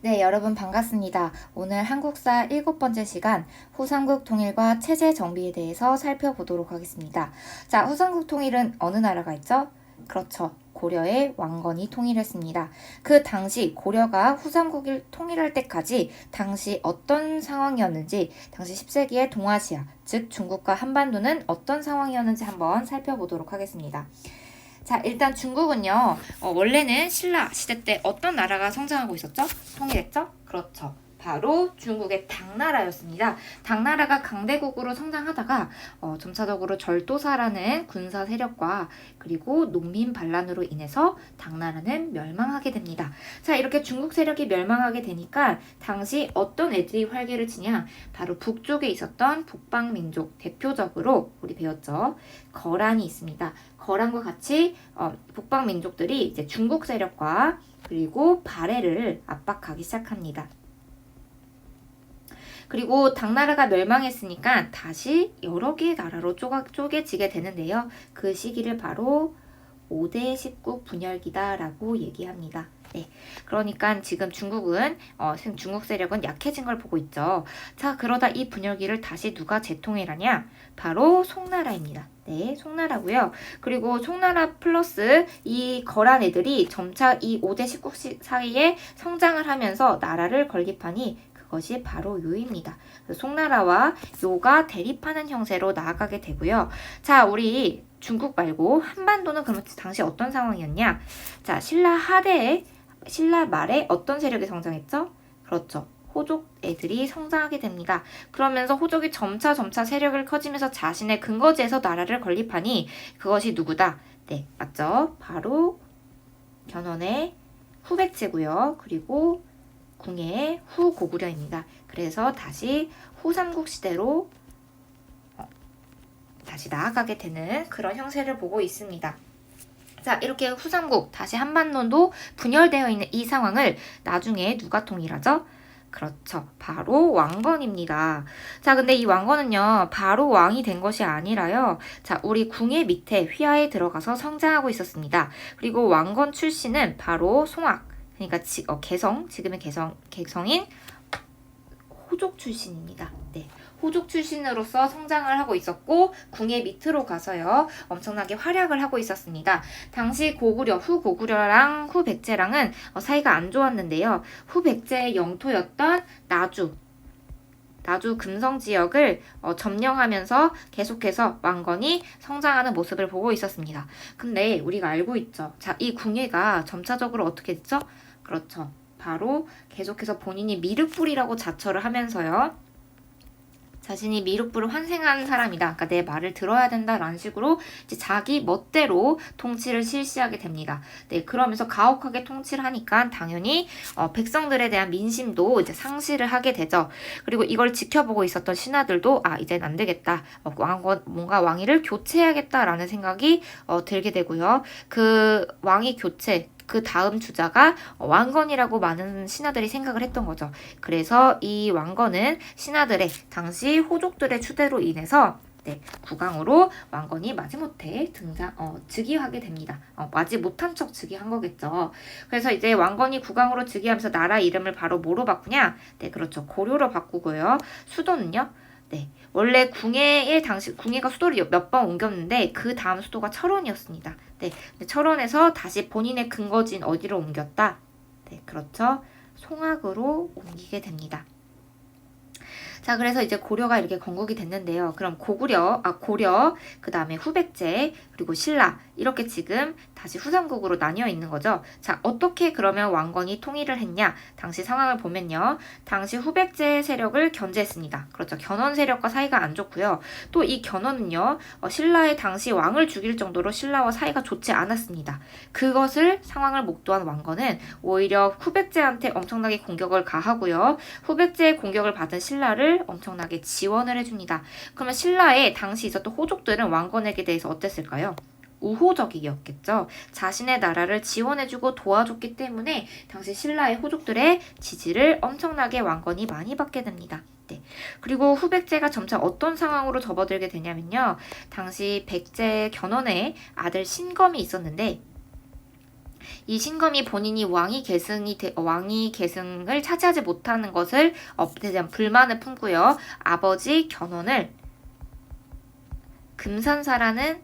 네, 여러분 반갑습니다. 오늘 한국사 7번째 시간 후삼국 통일과 체제 정비에 대해서 살펴보도록 하겠습니다. 자, 후삼국 통일은 어느 나라가 있죠? 그렇죠. 고려의 왕건이 통일했습니다. 그 당시 고려가 후삼국을 통일할 때까지 당시 어떤 상황이었는지, 당시 10세기의 동아시아, 즉 중국과 한반도는 어떤 상황이었는지 한번 살펴보도록 하겠습니다. 자, 일단 중국은요, 원래는 신라 시대 때 어떤 나라가 성장하고 있었죠? 통일했죠? 그렇죠. 바로 중국의 당나라였습니다. 당나라가 강대국으로 성장하다가 점차적으로 절도사라는 군사 세력과 그리고 농민 반란으로 인해서 당나라는 멸망하게 됩니다. 자, 이렇게 중국 세력이 멸망하게 되니까 당시 어떤 애들이 활개를 치냐? 바로 북쪽에 있었던 북방민족, 대표적으로 우리 배웠죠. 거란이 있습니다. 거란과 같이 북방민족들이 이제 중국 세력과 그리고 발해를 압박하기 시작합니다. 그리고 당나라가 멸망했으니까 다시 여러 개의 나라로 쪼개지게 되는데요. 그 시기를 바로 5대 19 분열기다라고 얘기합니다. 네, 그러니까 지금 중국은 중국 세력은 약해진 걸 보고 있죠. 자, 그러다 이 분열기를 다시 누가 재통일하냐? 바로 송나라입니다. 네, 송나라고요. 그리고 송나라 플러스 이 거란 애들이 점차 이 5대 19 사이에 성장을 하면서 나라를 건립하니 그것이 바로 요입니다. 송나라와 요가 대립하는 형세로 나아가게 되고요. 자, 우리 중국 말고 한반도는 그럼 당시 어떤 상황이었냐? 자, 신라 말에 어떤 세력이 성장했죠? 그렇죠. 호족 애들이 성장하게 됩니다. 그러면서 호족이 점차 세력을 커지면서 자신의 근거지에서 나라를 건립하니 그것이 누구다? 네, 맞죠? 바로 견훤의 후백제고요. 그리고 궁예의 후고구려입니다. 그래서 다시 후삼국 시대로 다시 나아가게 되는 그런 형세를 보고 있습니다. 자, 이렇게 후삼국, 다시 한반도도 분열되어 있는 이 상황을 나중에 누가 통일하죠? 그렇죠. 바로 왕건입니다. 자, 근데 이 왕건은요, 바로 왕이 된 것이 아니라요. 자, 우리 궁예 밑에 휘하에 들어가서 성장하고 있었습니다. 그리고 왕건 출신은 바로 송악, 그러니까 지금의 개성인 호족 출신입니다. 네. 호족 출신으로서 성장을 하고 있었고 궁예 밑으로 가서요 엄청나게 활약을 하고 있었습니다. 당시 후고구려랑 후백제랑은 사이가 안 좋았는데요. 후백제의 영토였던 나주 금성 지역을 점령하면서 계속해서 왕건이 성장하는 모습을 보고 있었습니다. 근데 우리가 알고 있죠. 자, 이 궁예가 점차적으로 어떻게 됐죠? 그렇죠. 바로 계속해서 본인이 미륵불이라고 자처를 하면서요. 자신이 미륵불을 환생한 사람이다. 그러니까 내 말을 들어야 된다라는 식으로 이제 자기 멋대로 통치를 실시하게 됩니다. 네, 그러면서 가혹하게 통치를 하니까 당연히 백성들에 대한 민심도 이제 상실을 하게 되죠. 그리고 이걸 지켜보고 있었던 신하들도 이젠 안 되겠다. 뭔가 왕위를 교체해야겠다라는 생각이 들게 되고요. 그 왕위 교체 그 다음 주자가 왕건이라고 많은 신하들이 생각을 했던 거죠. 그래서 이 왕건은 신하들의 당시 호족들의 추대로 인해서 국왕으로 왕건이 마지못해 즉위하게 됩니다. 마지못한 척 즉위한 거겠죠. 그래서 이제 왕건이 국왕으로 즉위하면서 나라 이름을 바로 뭐로 바꾸냐? 네, 그렇죠. 고려로 바꾸고요. 수도는요? 네, 원래 궁예가 수도를 몇 번 옮겼는데 그 다음 수도가 철원이었습니다. 네, 철원에서 다시 본인의 근거지인 어디로 옮겼다? 네, 그렇죠. 송악으로 옮기게 됩니다. 자, 그래서 이제 고려가 이렇게 건국이 됐는데요. 그럼 고려, 그 다음에 후백제, 그리고 신라, 이렇게 지금 다시 후삼국으로 나뉘어 있는 거죠. 자, 어떻게 그러면 왕건이 통일을 했냐? 당시 상황을 보면요. 당시 후백제 세력을 견제했습니다. 그렇죠. 견훤 세력과 사이가 안 좋고요. 또 이 견훤은요, 신라의 당시 왕을 죽일 정도로 신라와 사이가 좋지 않았습니다. 상황을 목도한 왕건은 오히려 후백제한테 엄청나게 공격을 가하고요. 후백제의 공격을 받은 신라를 엄청나게 지원을 해줍니다. 그러면 신라에 당시 있었던 호족들은 왕건에게 대해서 어땠을까요? 우호적이었겠죠. 자신의 나라를 지원해주고 도와줬기 때문에 당시 신라의 호족들의 지지를 엄청나게 왕건이 많이 받게 됩니다. 네. 그리고 후백제가 점차 어떤 상황으로 접어들게 되냐면요. 당시 백제 견훤의 아들 신검이 있었는데 이 신검이 본인이 왕위 계승을 차지하지 못하는 것을 대한 불만을 품고요. 아버지 견훤을 금산사라는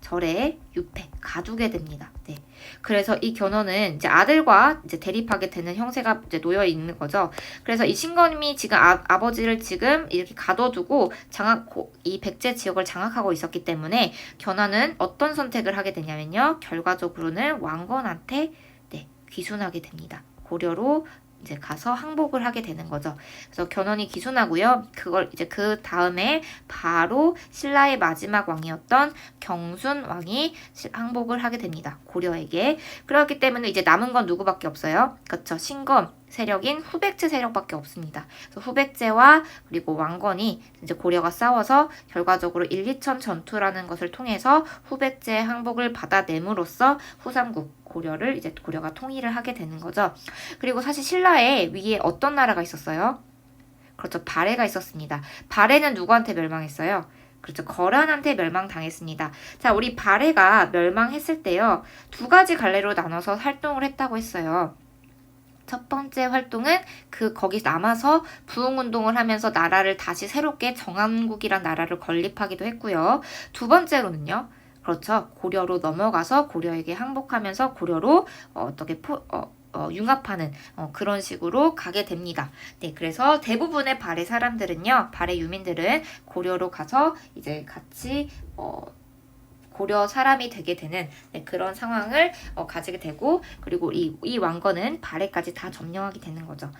절에 유폐, 가두게 됩니다. 네. 그래서 이 견훤은 이제 아들과 이제 대립하게 되는 형세가 이제 놓여 있는 거죠. 그래서 이 신검이 지금 아버지를 지금 이렇게 가둬두고 이 백제 지역을 장악하고 있었기 때문에 견훤은 어떤 선택을 하게 되냐면요. 결과적으로는 왕건한테 귀순하게 됩니다. 고려로 이제 가서 항복을 하게 되는 거죠. 그래서 견훤이 귀순하고요. 그걸 이제 그 다음에 바로 신라의 마지막 왕이었던 경순 왕이 항복을 하게 됩니다. 고려에게. 그렇기 때문에 이제 남은 건 누구밖에 없어요. 그렇죠. 신검 세력인 후백제 세력밖에 없습니다. 그래서 후백제와 그리고 왕건이 이제 고려가 싸워서 결과적으로 1~2천 전투라는 것을 통해서 후백제의 항복을 받아냄으로써 후삼국 고려를 이제 고려가 통일을 하게 되는 거죠. 그리고 사실 신라의 위에 어떤 나라가 있었어요? 그렇죠. 발해가 있었습니다. 발해는 누구한테 멸망했어요? 그렇죠. 거란한테 멸망당했습니다. 자, 우리 발해가 멸망했을 때요. 두 가지 갈래로 나눠서 활동을 했다고 했어요. 첫 번째 활동은 거기 남아서 부흥운동을 하면서 나라를 다시 새롭게 정한국이란 나라를 건립하기도 했고요. 두 번째로는요. 그렇죠. 고려로 넘어가서 고려에게 항복하면서 고려로 융합하는 그런 식으로 가게 됩니다. 네, 그래서 대부분의 발해 사람들은요. 발해 유민들은 고려로 가서 이제 같이 고려 사람이 되게 되는 그런 상황을 가지게 되고 그리고 이 왕건은 발해까지 다 점령하게 되는 거죠.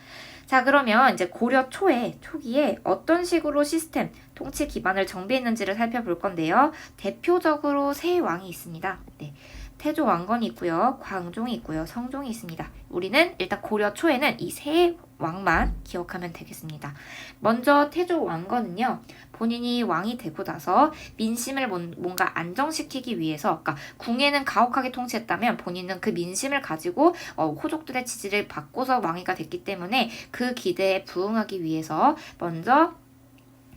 자, 그러면 이제 고려 초기에 어떤 식으로 시스템, 통치 기반을 정비했는지를 살펴볼 건데요. 대표적으로 세 왕이 있습니다. 네. 태조 왕건이 있고요. 광종이 있고요. 성종이 있습니다. 우리는 일단 고려 초에는 이 세 왕만 기억하면 되겠습니다. 먼저 태조 왕건은요. 본인이 왕이 되고 나서 민심을 뭔가 안정시키기 위해서 그러니까 궁예는 가혹하게 통치했다면 본인은 그 민심을 가지고 호족들의 지지를 받고서 왕위가 됐기 때문에 그 기대에 부응하기 위해서 먼저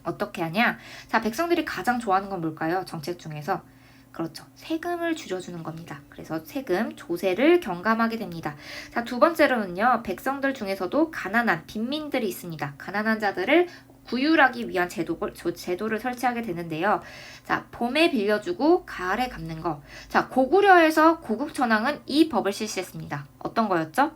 어떻게 하냐? 자, 백성들이 가장 좋아하는 건 뭘까요? 정책 중에서. 그렇죠. 세금을 줄여주는 겁니다. 그래서 세금, 조세를 경감하게 됩니다. 자, 두 번째로는요. 백성들 중에서도 가난한 빈민들이 있습니다. 가난한 자들을 구휼하기 위한 제도를 설치하게 되는데요. 자, 봄에 빌려주고 가을에 갚는 거. 자, 고구려에서 고국천황은 이 법을 실시했습니다. 어떤 거였죠?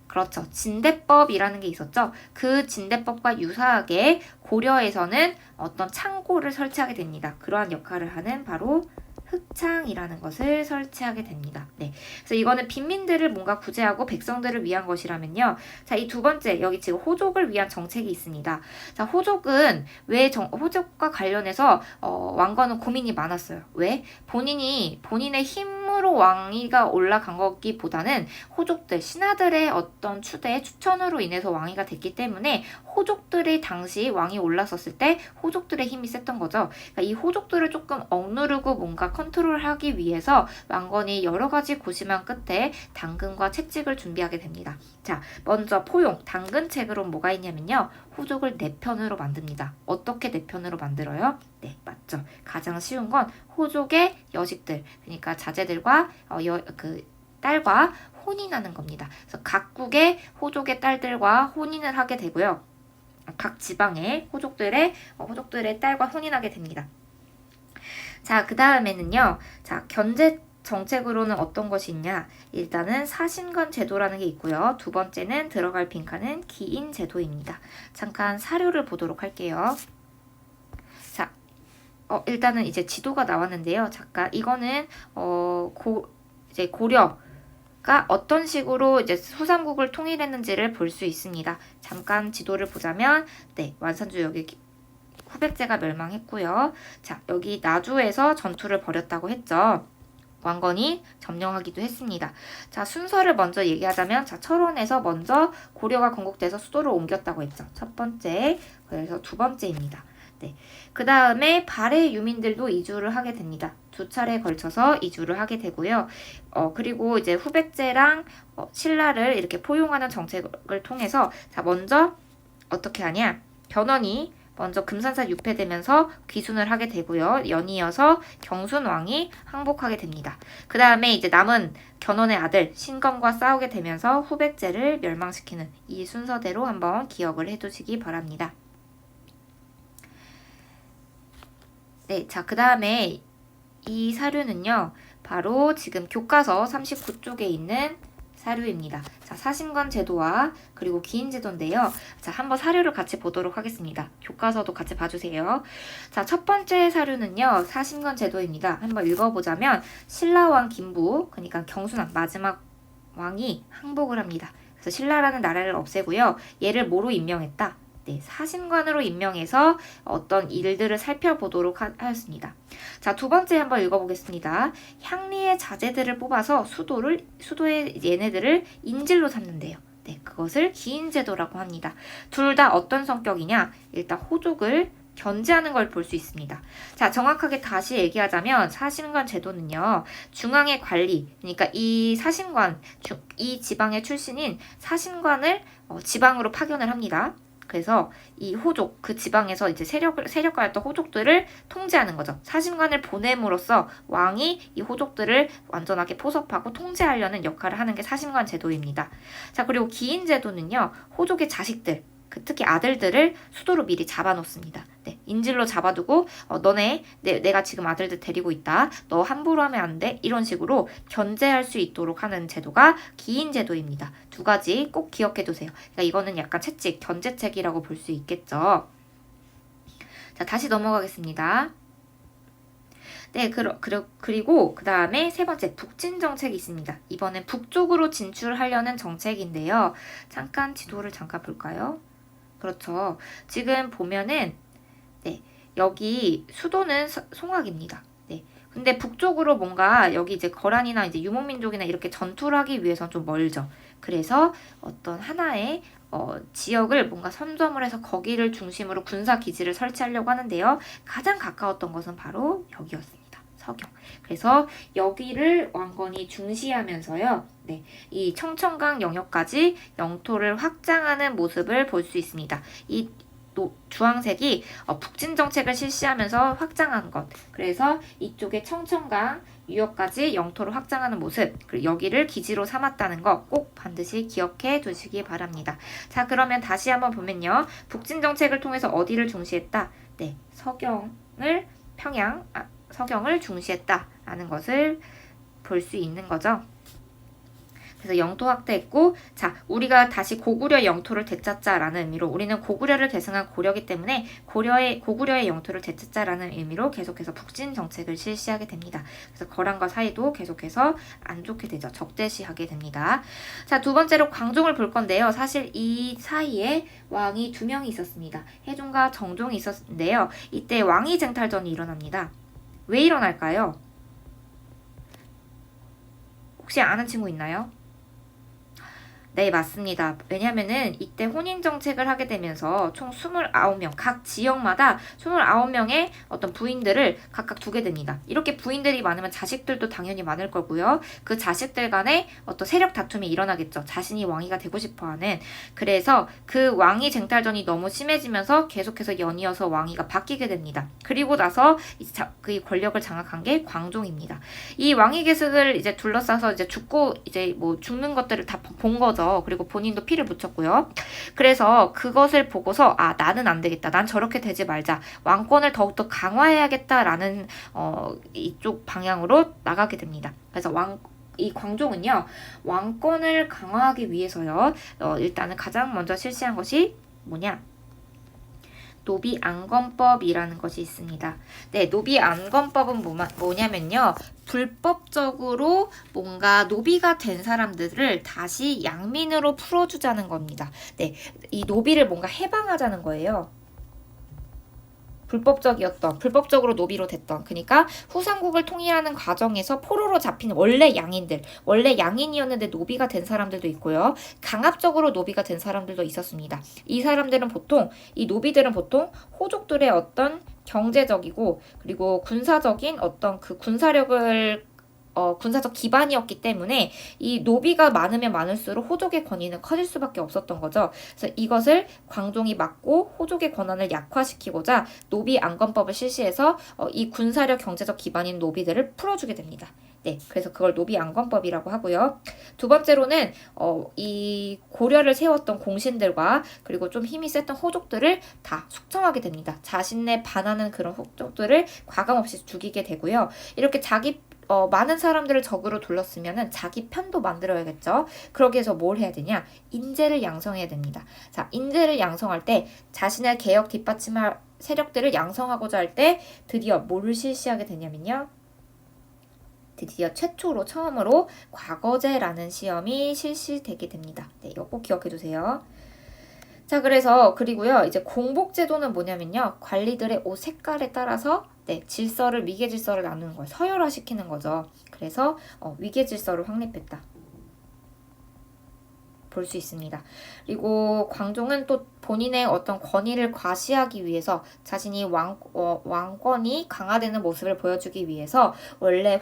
그렇죠. 진대법이라는 게 있었죠. 그 진대법과 유사하게 고려에서는 어떤 창고를 설치하게 됩니다. 그러한 역할을 하는 바로 흑창이라는 것을 설치하게 됩니다. 네. 그래서 이거는 빈민들을 뭔가 구제하고 백성들을 위한 것이라면요. 자, 이 두 번째, 여기 지금 호족을 위한 정책이 있습니다. 자, 호족은 호족과 관련해서 왕건은 고민이 많았어요. 왜? 본인의 힘으로 왕위가 올라간 거기보다는 호족들, 신하들의 어떤 추천으로 인해서 왕위가 됐기 때문에 호족들이 당시 왕이 올랐었을 때 호족들의 힘이 셌던 거죠. 그러니까 이 호족들을 조금 억누르고 뭔가 컨트롤하기 위해서 왕건이 여러 가지 고심한 끝에 당근과 채찍을 준비하게 됩니다. 자, 먼저 포용, 당근책으로 뭐가 있냐면요. 호족을 네 편으로 만듭니다. 어떻게 네 편으로 만들어요? 네, 맞죠. 가장 쉬운 건 호족의 여식들, 그러니까 자제들과 딸과 혼인하는 겁니다. 그래서 각국의 호족의 딸들과 혼인을 하게 되고요. 각 지방의 호족들의 딸과 혼인하게 됩니다. 자, 그 다음에는요. 자, 견제 정책으로는 어떤 것이 있냐? 일단은 사신관 제도라는 게 있고요. 두 번째는 들어갈 빈칸은 기인 제도입니다. 잠깐 사료를 보도록 할게요. 자, 일단은 이제 지도가 나왔는데요. 잠깐 이거는 이제 고려가 어떤 식으로 이제 후삼국을 통일했는지를 볼 수 있습니다. 잠깐 지도를 보자면 네, 완산주 여기 후백제가 멸망했고요. 자, 여기 나주에서 전투를 벌였다고 했죠. 왕건이 점령하기도 했습니다. 자, 순서를 먼저 얘기하자면 자, 철원에서 먼저 고려가 건국돼서 수도를 옮겼다고 했죠. 첫 번째, 그래서 두 번째입니다. 네. 그 다음에 발해 유민들도 이주를 하게 됩니다. 두 차례에 걸쳐서 이주를 하게 되고요. 그리고 이제 후백제랑 신라를 이렇게 포용하는 정책을 통해서 자, 먼저 어떻게 하냐? 견훤이 먼저 금산사 유폐되면서 귀순을 하게 되고요. 연이어서 경순왕이 항복하게 됩니다. 그 다음에 이제 남은 견훤의 아들 신검과 싸우게 되면서 후백제를 멸망시키는 이 순서대로 한번 기억을 해두시기 바랍니다. 네, 자, 그 다음에 이 사료는요, 바로 지금 교과서 39쪽에 있는 사료입니다. 자, 사신관 제도와 그리고 기인 제도인데요. 자, 한번 사료를 같이 보도록 하겠습니다. 교과서도 같이 봐주세요. 자, 첫 번째 사료는요, 사신관 제도입니다. 한번 읽어보자면 신라왕 김부, 그러니까 경순왕 마지막 왕이 항복을 합니다. 그래서 신라라는 나라를 없애고요. 얘를 뭐로 임명했다? 네, 사신관으로 임명해서 어떤 일들을 살펴보도록 하였습니다. 자, 두 번째 한번 읽어보겠습니다. 향리의 자제들을 뽑아서 수도에 얘네들을 인질로 삼는데요. 네, 그것을 기인제도라고 합니다. 둘 다 어떤 성격이냐? 일단 호족을 견제하는 걸 볼 수 있습니다. 자, 정확하게 다시 얘기하자면 사신관 제도는요, 중앙의 관리, 그러니까 이 사신관, 이 지방의 출신인 사신관을 지방으로 파견을 합니다. 그래서 이 호족, 그 지방에서 이제 세력가였던 호족들을 통제하는 거죠. 사신관을 보냄으로써 왕이 이 호족들을 완전하게 포섭하고 통제하려는 역할을 하는 게 사신관 제도입니다. 자, 그리고 기인 제도는요, 호족의 자식들, 특히 아들들을 수도로 미리 잡아놓습니다. 네, 인질로 잡아두고 너네 내가 지금 아들들 데리고 있다. 너 함부로 하면 안 돼. 이런 식으로 견제할 수 있도록 하는 제도가 기인 제도입니다. 두 가지 꼭 기억해 두세요. 그러니까 이거는 약간 채찍, 견제책이라고 볼 수 있겠죠. 자, 다시 넘어가겠습니다. 네, 그리고 그 다음에 세 번째 북진 정책이 있습니다. 이번엔 북쪽으로 진출하려는 정책인데요. 잠깐 지도를 잠깐 볼까요? 그렇죠. 지금 보면은 네, 여기 수도는 송악입니다. 네. 근데 북쪽으로 뭔가 여기 이제 거란이나 이제 유목민족이나 이렇게 전투를 하기 위해서는 좀 멀죠. 그래서 어떤 하나의 지역을 뭔가 선점을 해서 거기를 중심으로 군사 기지를 설치하려고 하는데요. 가장 가까웠던 것은 바로 여기였습니다. 서경. 그래서 여기를 왕건이 중시하면서요. 네, 이 청천강 영역까지 영토를 확장하는 모습을 볼 수 있습니다. 이 주황색이 북진 정책을 실시하면서 확장한 것. 그래서 이쪽에 청천강 유역까지 영토를 확장하는 모습, 그리고 여기를 기지로 삼았다는 거 꼭 반드시 기억해 두시기 바랍니다. 자, 그러면 다시 한번 보면요. 북진 정책을 통해서 어디를 중시했다? 네, 서경을 중시했다라는 것을 볼 수 있는 거죠. 그래서 영토 확대했고, 자, 우리가 다시 고구려 영토를 되찾자라는 의미로, 우리는 고구려를 계승한 고려이기 때문에 고구려의 영토를 되찾자라는 의미로 계속해서 북진 정책을 실시하게 됩니다. 그래서 거란과 사이도 계속해서 안 좋게 되죠. 적대시하게 됩니다. 자, 두 번째로 광종을 볼 건데요. 사실 이 사이에 왕이 두 명이 있었습니다. 해종과 정종이 있었는데요. 이때 왕위 쟁탈전이 일어납니다. 왜 일어날까요? 혹시 아는 친구 있나요? 네, 맞습니다. 왜냐면은 이때 혼인 정책을 하게 되면서 총 29명, 각 지역마다 29명의 어떤 부인들을 각각 두게 됩니다. 이렇게 부인들이 많으면 자식들도 당연히 많을 거고요. 그 자식들 간에 어떤 세력 다툼이 일어나겠죠. 자신이 왕위가 되고 싶어 하는. 그래서 그 왕위 쟁탈전이 너무 심해지면서 계속해서 연이어서 왕위가 바뀌게 됩니다. 그리고 나서 그 권력을 장악한 게 광종입니다. 이 왕위 계승을 이제 둘러싸서 이제 죽는 것들을 다 본 거죠. 그리고 본인도 피를 묻혔고요. 그래서 그것을 보고서 나는 안 되겠다. 난 저렇게 되지 말자. 왕권을 더욱더 강화해야겠다라는 이쪽 방향으로 나가게 됩니다. 그래서 이 광종은요. 왕권을 강화하기 위해서요. 일단은 가장 먼저 실시한 것이 뭐냐? 노비안건법이라는 것이 있습니다. 네, 노비안건법은 뭐냐면요. 불법적으로 뭔가 노비가 된 사람들을 다시 양민으로 풀어주자는 겁니다. 네, 이 노비를 뭔가 해방하자는 거예요. 불법적으로 노비로 됐던, 그러니까 후삼국을 통일하는 과정에서 포로로 잡힌 원래 양인이었는데 노비가 된 사람들도 있고요. 강압적으로 노비가 된 사람들도 있었습니다. 이 노비들은 보통 호족들의 어떤 경제적이고 그리고 군사적인 어떤 그 군사력을 군사적 기반이었기 때문에 이 노비가 많으면 많을수록 호족의 권위는 커질 수밖에 없었던 거죠. 그래서 이것을 광종이 막고 호족의 권한을 약화시키고자 노비 안건법을 실시해서 이 군사력 경제적 기반인 노비들을 풀어주게 됩니다. 네, 그래서 그걸 노비 안건법이라고 하고요. 두 번째로는 이 고려를 세웠던 공신들과 그리고 좀 힘이 셌던 호족들을 다 숙청하게 됩니다. 자신에 반하는 그런 호족들을 과감없이 죽이게 되고요. 이렇게 많은 사람들을 적으로 둘렀으면은 자기 편도 만들어야겠죠. 그러기 위해서 뭘 해야 되냐? 인재를 양성해야 됩니다. 자, 인재를 양성할 때 자신의 개혁 뒷받침할 세력들을 양성하고자 할 때 드디어 뭘 실시하게 되냐면요. 드디어 처음으로 과거제라는 시험이 실시되게 됩니다. 네, 이거 꼭 기억해 두세요. 자, 그리고요, 이제 공복제도는 뭐냐면요. 관리들의 옷 색깔에 따라서 위계 질서를 나누는 거예요. 서열화시키는 거죠. 그래서 위계 질서를 확립했다. 볼 수 있습니다. 그리고 광종은 또 본인의 어떤 권위를 과시하기 위해서 자신이 왕권이 강화되는 모습을 보여주기 위해서 원래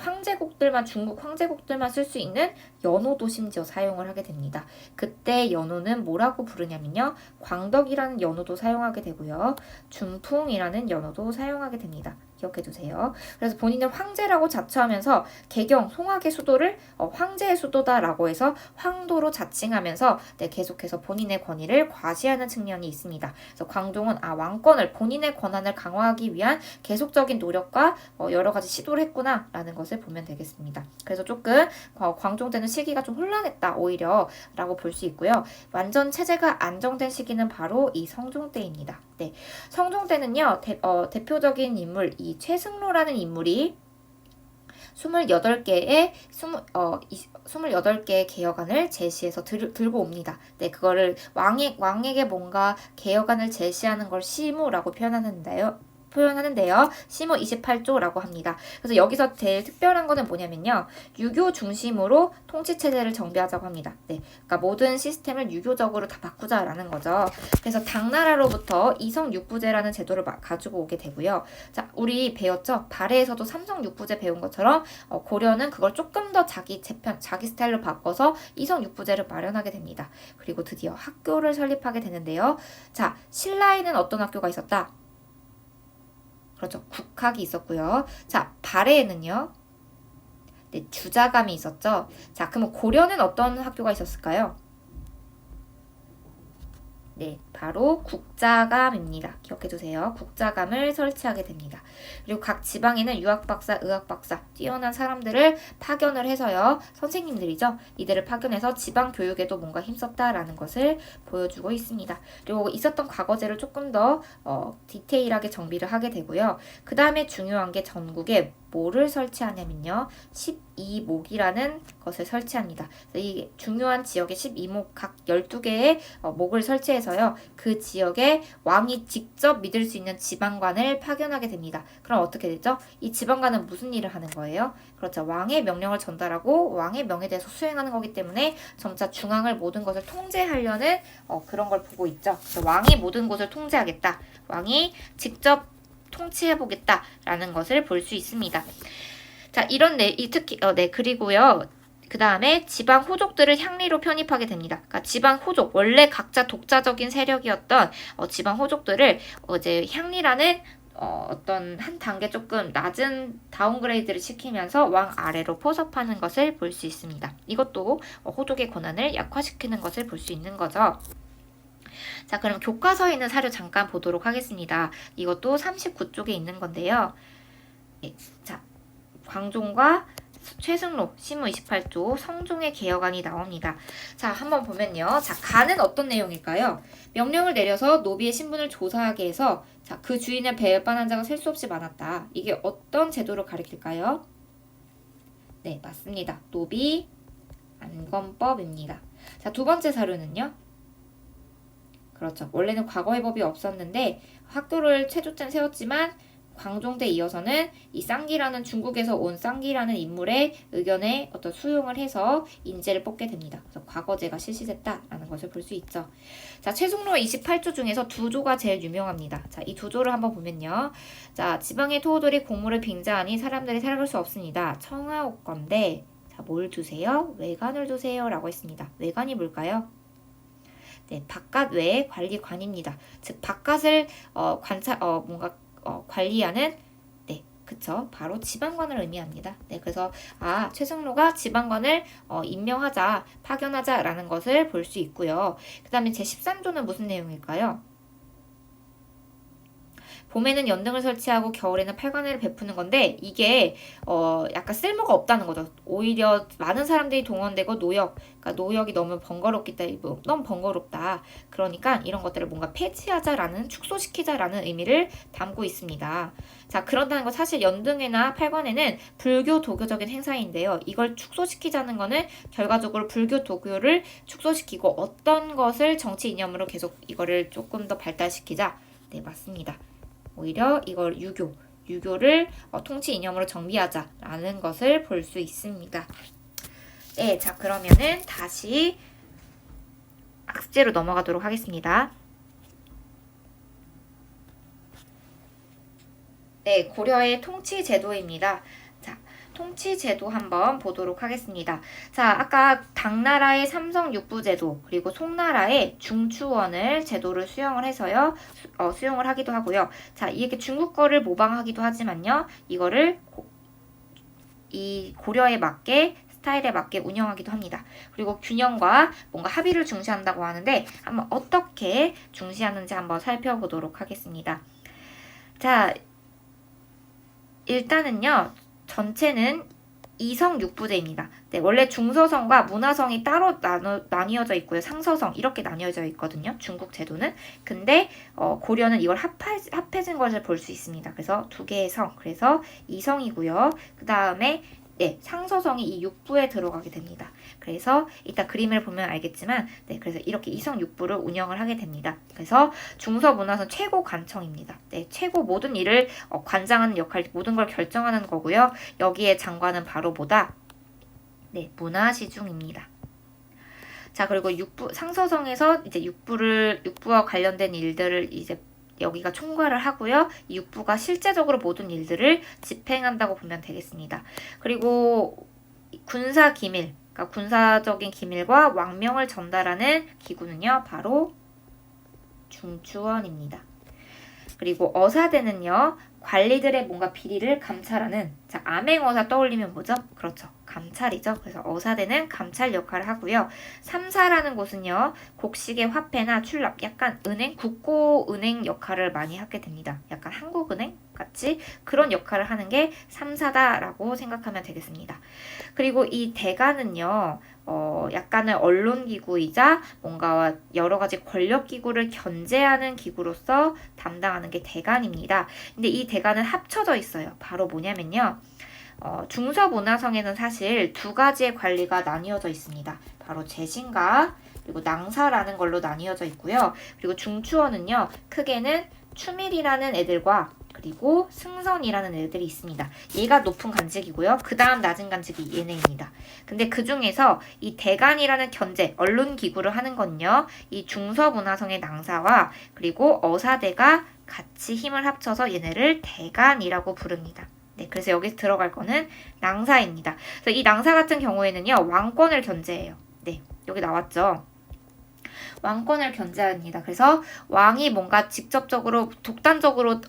중국 황제국들만 쓸 수 있는 연호도 심지어 사용을 하게 됩니다. 그때 연호는 뭐라고 부르냐면요. 광덕이라는 연호도 사용하게 되고요. 준풍이라는 연호도 사용하게 됩니다. 기억해두세요. 그래서 본인을 황제라고 자처하면서 개경, 송악의 수도를 황제의 수도다라고 해서 황도로 자칭하면서 계속해서 본인의 권위를 과시하는 측면이 있습니다. 그래서 광종은 왕권을 본인의 권한을 강화하기 위한 계속적인 노력과 여러 가지 시도를 했구나라는 것을 보면 되겠습니다. 그래서 조금 광종 때는 시기가 좀 혼란했다 오히려 라고 볼 수 있고요. 완전 체제가 안정된 시기는 바로 이 성종 때입니다. 네, 성종 때는요 대표적인 인물 이 최승로라는 인물이 28개의 개혁안을 제시해서 들고 옵니다. 네, 그거를 왕에게 뭔가 개혁안을 제시하는 걸 시무라고 표현하는데요. 시무 28조라고 합니다. 그래서 여기서 제일 특별한 거는 뭐냐면요. 유교 중심으로 통치체제를 정비하자고 합니다. 네, 그러니까 모든 시스템을 유교적으로 다 바꾸자라는 거죠. 그래서 당나라로부터 이성육부제라는 제도를 가지고 오게 되고요. 자, 우리 배웠죠? 발해에서도 삼성육부제 배운 것처럼 고려는 그걸 조금 더 자기 스타일로 바꿔서 이성육부제를 마련하게 됩니다. 그리고 드디어 학교를 설립하게 되는데요. 자, 신라에는 어떤 학교가 있었다? 그렇죠. 국학이 있었고요. 자, 발해에는요. 네, 주자감이 있었죠. 자, 그럼 고려는 어떤 학교가 있었을까요? 네, 바로 국자감입니다. 기억해두세요. 국자감을 설치하게 됩니다. 그리고 각 지방에는 유학박사, 의학박사, 뛰어난 사람들을 파견을 해서요. 선생님들이죠. 이들을 파견해서 지방 교육에도 뭔가 힘썼다라는 것을 보여주고 있습니다. 그리고 있었던 과거제를 조금 더 디테일하게 정비를 하게 되고요. 그 다음에 중요한 게 전국에 뭐를 설치하냐면요. 12목이라는 것을 설치합니다. 이 중요한 지역에 12목 각 12개의 목을 설치해서요. 그 지역에 왕이 직접 믿을 수 있는 지방관을 파견하게 됩니다. 그럼 어떻게 되죠? 이 지방관은 무슨 일을 하는 거예요? 그렇죠. 왕의 명령을 전달하고 왕의 명에 대해서 수행하는 거기 때문에 점차 중앙을 모든 것을 통제하려는 그런 걸 보고 있죠. 왕이 모든 곳을 통제하겠다. 왕이 직접 통치해보겠다라는 것을 볼 수 있습니다. 자, 그리고요. 그 다음에 지방 호족들을 향리로 편입하게 됩니다. 그러니까 지방 호족, 원래 각자 독자적인 세력이었던 지방 호족들을 이제 향리라는 어떤 한 단계 조금 낮은 다운그레이드를 시키면서 왕 아래로 포섭하는 것을 볼 수 있습니다. 이것도 호족의 권한을 약화시키는 것을 볼 수 있는 거죠. 자, 그럼 교과서에 있는 사료 잠깐 보도록 하겠습니다. 이것도 39쪽에 있는 건데요. 네, 자, 광종과 최승로, 시무 28조, 성종의 개혁안이 나옵니다. 자, 한번 보면요. 자, 간은 어떤 내용일까요? 명령을 내려서 노비의 신분을 조사하게 해서 자, 그 주인을 배반한 자가 셀 수 없이 많았다. 이게 어떤 제도를 가리킬까요? 네, 맞습니다. 노비 안건법입니다. 자, 두 번째 사료는요. 그렇죠. 원래는 과거의 법이 없었는데 학교를 최초쯤 세웠지만 광종대에 이어서는 이 쌍기라는 중국에서 온 쌍기라는 인물의 의견에 어떤 수용을 해서 인재를 뽑게 됩니다. 그래서 과거제가 실시됐다라는 것을 볼 수 있죠. 자, 최승로 28조 중에서 두 조가 제일 유명합니다. 자, 이 두 조를 한번 보면요. 자, 지방의 토호들이 공물을 빙자하니 사람들이 살아갈 수 없습니다. 청하옵건대. 자, 뭘 두세요? 외관을 두세요. 라고 했습니다. 외관이 뭘까요? 네, 바깥 외의 관리관입니다. 즉, 바깥을 관리하는, 네, 그쵸. 바로 지방관을 의미합니다. 네, 그래서, 최승로가 지방관을 임명하자, 파견하자라는 것을 볼 수 있고요. 그 다음에 제13조는 무슨 내용일까요? 봄에는 연등을 설치하고 겨울에는 팔관을 베푸는 건데 이게 약간 쓸모가 없다는 거죠. 오히려 많은 사람들이 동원되고 그러니까 노역이 너무 번거롭기 때문에 너무 번거롭다. 그러니까 이런 것들을 뭔가 폐지하자라는 축소시키자라는 의미를 담고 있습니다. 자, 그런다는 건 사실 연등회나 팔관에는 불교 도교적인 행사인데요. 이걸 축소시키자는 거는 결과적으로 불교 도교를 축소시키고 어떤 것을 정치 이념으로 계속 이거를 조금 더 발달시키자. 네, 맞습니다. 오히려 이걸 유교를 통치 이념으로 정비하자라는 것을 볼 수 있습니다. 네, 자, 그러면은 다시 학습제로 넘어가도록 하겠습니다. 네, 고려의 통치 제도입니다. 자, 통치 제도 한번 보도록 하겠습니다. 자, 아까 당나라의 삼성육부제도 그리고 송나라의 중추원을 제도를 수용을 해서요. 수용을 하기도 하고요. 자, 이렇게 중국 거를 모방하기도 하지만요. 이거를 이 고려에 맞게 스타일에 맞게 운영하기도 합니다. 그리고 균형과 뭔가 합의를 중시한다고 하는데 한번 어떻게 중시하는지 한번 살펴보도록 하겠습니다. 자, 일단은요. 전체는 이성육부제입니다. 네, 원래 중서성과 문화성이 따로 나뉘어져 있고요. 상서성 이렇게 나뉘어져 있거든요. 중국 제도는. 근데 고려는 이걸 합해진 것을 볼 수 있습니다. 그래서 두 개의 성, 그래서 이성이고요. 그 다음에 네, 상서성이 이 육부에 들어가게 됩니다. 그래서 이따 그림을 보면 알겠지만 네, 그래서 이렇게 이성육부를 운영을 하게 됩니다. 그래서 중서문화선 최고 관청입니다. 네, 최고 모든 일을 관장하는 역할, 모든 걸 결정하는 거고요. 여기에 장관은 바로 뭐다? 네, 문화시중입니다. 자, 그리고 상서성에서 이제 육부와 관련된 일들을 이제 여기가 총괄을 하고요. 이 육부가 실제적으로 모든 일들을 집행한다고 보면 되겠습니다. 그리고 군사 기밀, 그러니까 군사적인 기밀과 왕명을 전달하는 기구는요. 바로 중추원입니다. 그리고 어사대는요. 관리들의 뭔가 비리를 감찰하는, 자, 암행어사 떠올리면 뭐죠? 그렇죠. 감찰이죠. 그래서 어사대는 감찰 역할을 하고요. 삼사라는 곳은요. 곡식의 화폐나 출납, 약간 은행, 국고은행 역할을 많이 하게 됩니다. 약간 한국은행 같이 그런 역할을 하는 게 삼사다라고 생각하면 되겠습니다. 그리고 이 대가는요. 약간의 언론기구이자 뭔가 여러 가지 권력기구를 견제하는 기구로서 담당하는 게 대간입니다. 근데 이 대간은 합쳐져 있어요. 바로 뭐냐면요. 중서문화성에는 사실 두 가지의 관리가 나뉘어져 있습니다. 바로 재신과 그리고 낭사라는 걸로 나뉘어져 있고요. 그리고 중추원은요. 크게는 추밀이라는 애들과 그리고 승선이라는 애들이 있습니다. 얘가 높은 관직이고요. 그 다음 낮은 관직이 얘네입니다. 근데 그 중에서 이 대간이라는 견제, 언론기구를 하는 건요. 이 중서문화성의 낭사와 그리고 어사대가 같이 힘을 합쳐서 얘네를 대간이라고 부릅니다. 네, 그래서 여기 들어갈 거는 낭사입니다. 그래서 이 낭사 같은 경우에는요. 왕권을 견제해요. 네, 여기 나왔죠. 왕권을 견제합니다. 그래서 왕이 뭔가 직접적으로 독단적으로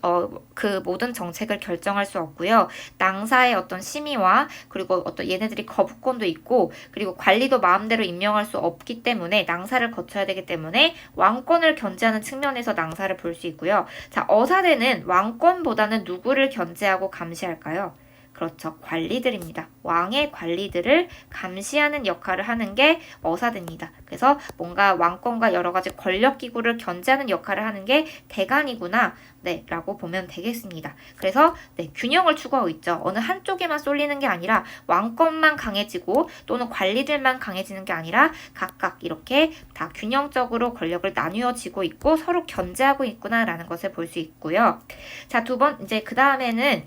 그 모든 정책을 결정할 수 없고요. 낭사의 어떤 심의와 그리고 어떤 얘네들이 거부권도 있고 그리고 관리도 마음대로 임명할 수 없기 때문에 낭사를 거쳐야 되기 때문에 왕권을 견제하는 측면에서 낭사를 볼 수 있고요. 자, 어사대는 왕권보다는 누구를 견제하고 감시할까요? 그렇죠. 관리들입니다. 왕의 관리들을 감시하는 역할을 하는 게 어사대입니다. 그래서 뭔가 왕권과 여러 가지 권력 기구를 견제하는 역할을 하는 게 대간이구나. 네, 라고 보면 되겠습니다. 그래서 네, 균형을 추구하고 있죠. 어느 한쪽에만 쏠리는 게 아니라 왕권만 강해지고 또는 관리들만 강해지는 게 아니라 각각 이렇게 다 균형적으로 권력을 나뉘어지고 있고 서로 견제하고 있구나라는 것을 볼 수 있고요. 자, 이제 그 다음에는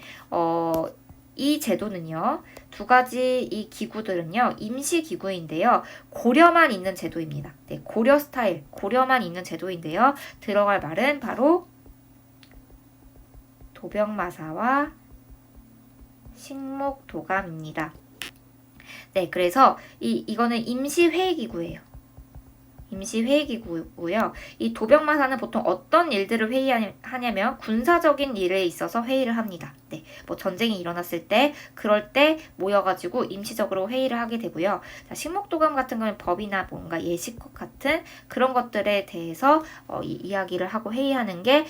이 제도는요, 두 가지 이 기구들은요, 임시기구인데요, 고려만 있는 제도입니다. 네, 고려 스타일, 고려만 있는 제도인데요, 들어갈 말은 바로 도병마사와 식목도감입니다. 네, 그래서 이거는 임시회의기구예요. 임시회의기구고요. 이 도병마사는 보통 어떤 일들을 회의하냐면 군사적인 일에 있어서 회의를 합니다. 네, 뭐 전쟁이 일어났을 때 그럴 때 모여가지고 임시적으로 회의를 하게 되고요. 자, 식목도감 같은 경우는 법이나 뭔가 예식국 같은 그런 것들에 대해서 이야기를 하고 회의하는 게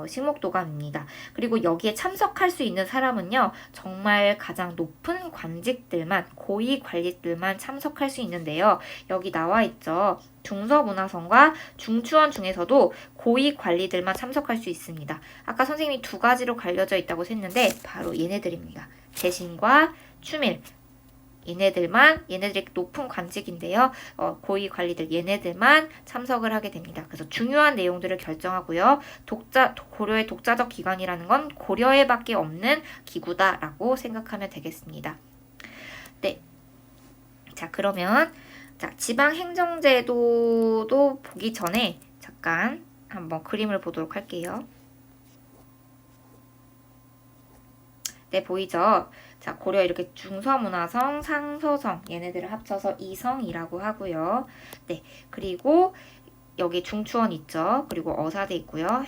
식목도감입니다. 그리고 여기에 참석할 수 있는 사람은요, 정말 가장 높은 관직들만, 고위 관리들만 참석할 수 있는데요. 여기 나와 있죠. 중서문화성과 중추원 중에서도 고위 관리들만 참석할 수 있습니다. 아까 선생님이 두 가지로 갈려져 있다고 했는데 바로 얘네들입니다. 대신과 추밀. 얘네들이 높은 관직인데요. 고위 관리들 얘네들만 참석을 하게 됩니다. 그래서 중요한 내용들을 결정하고요. 고려의 독자적 기관이라는 건 고려에밖에 없는 기구다라고 생각하면 되겠습니다. 네. 자, 그러면 지방행정제도도 보기 전에 잠깐 한번 그림을 보도록 할게요. 네, 보이죠? 자, 고려 이렇게 중서문화성, 상서성 얘네들을 합쳐서 이성이라고 하고요. 네, 그리고 여기 중추원 있죠? 그리고 어사대 있고요.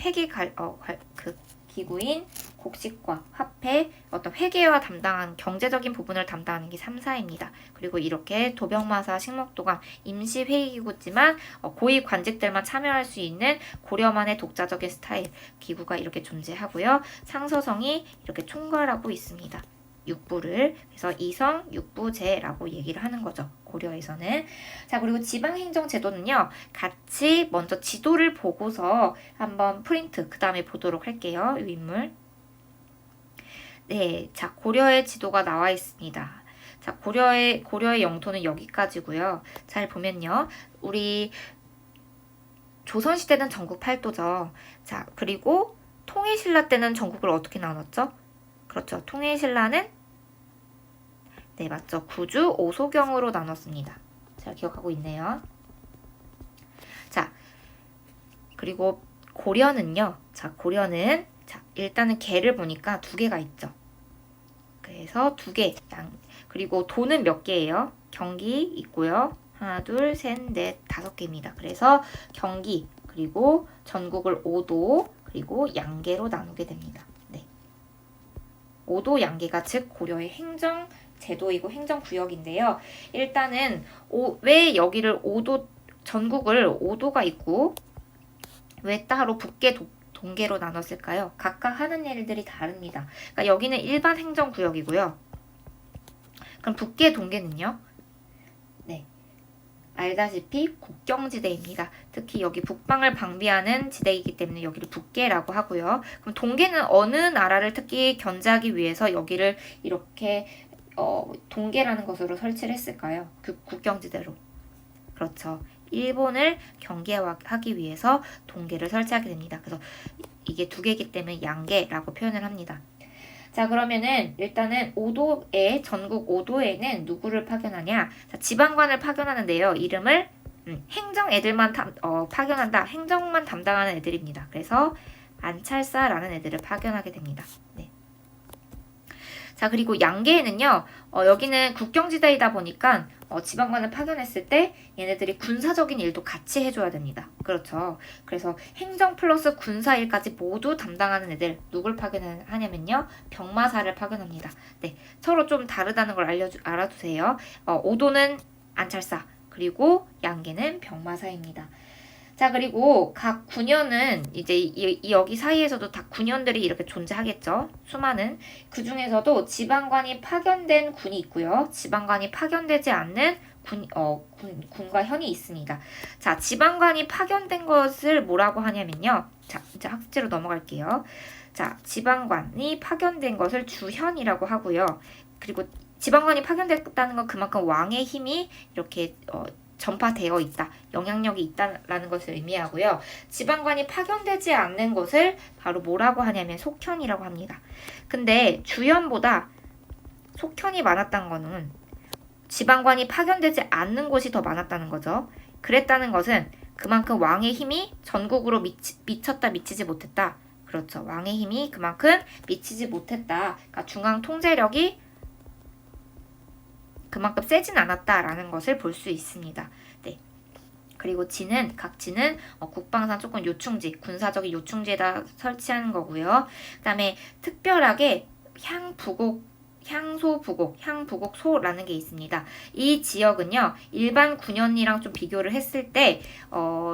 기구인 곡식과 화폐, 어떤 회계와 담당한 경제적인 부분을 담당하는 게 3사입니다. 그리고 이렇게 도병마사, 식목도감, 임시회의기구지만 고위 관직들만 참여할 수 있는 고려만의 독자적인 스타일 기구가 이렇게 존재하고요. 상서성이 이렇게 총괄하고 있습니다. 육부를. 그래서 이성, 육부제라고 얘기를 하는 거죠. 고려에서는. 자, 그리고 지방행정제도는요. 같이 먼저 지도를 보고서 한번 프린트 그 다음에 보도록 할게요. 이 인물. 네, 자, 고려의 지도가 나와 있습니다. 자, 고려의 영토는 여기까지고요. 잘 보면요. 우리 조선시대는 전국 8도죠. 자, 그리고 통일신라 때는 전국을 어떻게 나눴죠? 그렇죠. 통일신라는 네, 맞죠. 구주, 오소경으로 나눴습니다. 잘 기억하고 있네요. 자, 그리고 고려는요. 자, 고려는 일단은 개를 보니까 두 개가 있죠. 그래서 두 개. 그리고 도는 몇 개예요? 경기 있고요. 하나, 둘, 셋, 넷, 5개입니다. 그래서 경기, 그리고 전국을 5도, 그리고 양계로 나누게 됩니다. 네. 5도 양계가 즉 고려의 행정 제도이고 행정구역인데요. 일단은 왜 여기를 전국을 5도가 있고 왜 따로 북계 동계로 나눴을까요? 각각 하는 일들이 다릅니다. 그러니까 여기는 일반 행정구역이고요. 그럼 북계 동계는요? 네, 알다시피 국경지대입니다. 특히 여기 북방을 방비하는 지대이기 때문에 여기를 북계라고 하고요. 그럼 동계는 어느 나라를 특히 견제하기 위해서 여기를 이렇게 동계라는 것으로 설치를 했을까요? 국경지대로. 그렇죠. 일본을 경계하기 위해서 동계를 설치하게 됩니다. 그래서 이게 두 개이기 때문에 양계라고 표현을 합니다. 자, 그러면은 일단은 전국 5도에는 누구를 파견하냐? 자, 지방관을 파견하는데요. 이름을 행정 애들만 파견한다. 행정만 담당하는 애들입니다. 그래서 안찰사라는 애들을 파견하게 됩니다. 네. 자, 그리고 양계에는요, 여기는 국경지대이다 보니까 지방관을 파견했을 때 얘네들이 군사적인 일도 같이 해줘야 됩니다. 그렇죠. 그래서 행정 플러스 군사 일까지 모두 담당하는 애들 누굴 파견하냐면요, 병마사를 파견합니다. 네, 서로 좀 다르다는 걸 알아두세요. 5도는 안찰사, 그리고 양계는 병마사입니다. 자, 그리고 각 군현은 이제 여기 사이에서도 다 군현들이 이렇게 존재하겠죠. 수많은. 그 중에서도 지방관이 파견된 군이 있고요. 지방관이 파견되지 않는 군과 현이 있습니다. 자, 지방관이 파견된 것을 뭐라고 하냐면요. 자, 이제 학습지로 넘어갈게요. 자, 지방관이 파견된 것을 주현이라고 하고요. 그리고 지방관이 파견됐다는 건 그만큼 왕의 힘이 이렇게 전파되어 있다, 영향력이 있다라는 것을 의미하고요. 지방관이 파견되지 않는 것을 바로 뭐라고 하냐면 속현이라고 합니다. 근데 주현보다 속현이 많았던 거는 지방관이 파견되지 않는 곳이 더 많았다는 거죠. 그랬다는 것은 그만큼 왕의 힘이 전국으로 미쳤다, 미치지 못했다. 그렇죠. 왕의 힘이 그만큼 미치지 못했다. 그러니까 중앙 통제력이 그만큼 세진 않았다라는 것을 볼 수 있습니다. 네. 그리고 각 지는 국방상 조금 요충지, 군사적인 요충지에다 설치하는 거고요. 그 다음에 특별하게 향부곡소라는 게 있습니다. 이 지역은요, 일반 군현이랑 좀 비교를 했을 때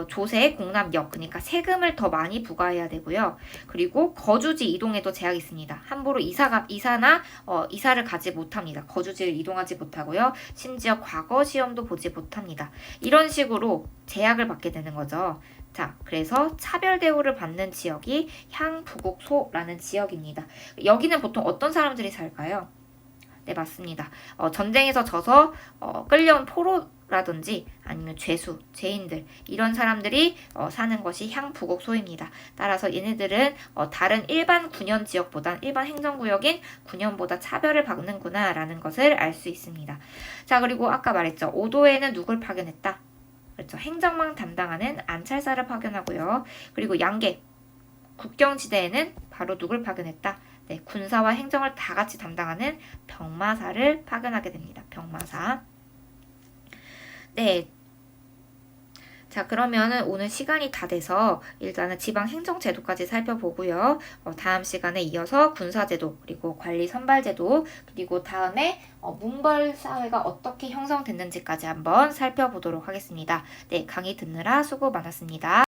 조세, 공납역, 그러니까 세금을 더 많이 부과해야 되고요. 그리고 거주지 이동에도 제약이 있습니다. 함부로 이사를 가지 못합니다. 거주지를 이동하지 못하고요. 심지어 과거 시험도 보지 못합니다. 이런 식으로 제약을 받게 되는 거죠. 자, 그래서 차별 대우를 받는 지역이 향부곡소라는 지역입니다. 여기는 보통 어떤 사람들이 살까요? 네, 맞습니다. 전쟁에서 져서 끌려온 포로라든지 아니면 죄인들, 이런 사람들이 사는 것이 향부곡소입니다. 따라서 얘네들은 다른 일반 군현 지역보단, 일반 행정구역인 군현보다 차별을 받는구나 라는 것을 알 수 있습니다. 자, 그리고 아까 말했죠. 오도에는 누굴 파견했다? 그렇죠. 행정망 담당하는 안찰사를 파견하고요. 그리고 양계, 국경지대에는 바로 누굴 파견했다? 네, 군사와 행정을 다 같이 담당하는 병마사를 파견하게 됩니다. 병마사. 네. 자, 그러면은 오늘 시간이 다 돼서 일단은 지방 행정제도까지 살펴보고요. 다음 시간에 이어서 군사제도, 그리고 관리 선발제도, 그리고 다음에 문벌사회가 어떻게 형성됐는지까지 한번 살펴보도록 하겠습니다. 네, 강의 듣느라 수고 많았습니다.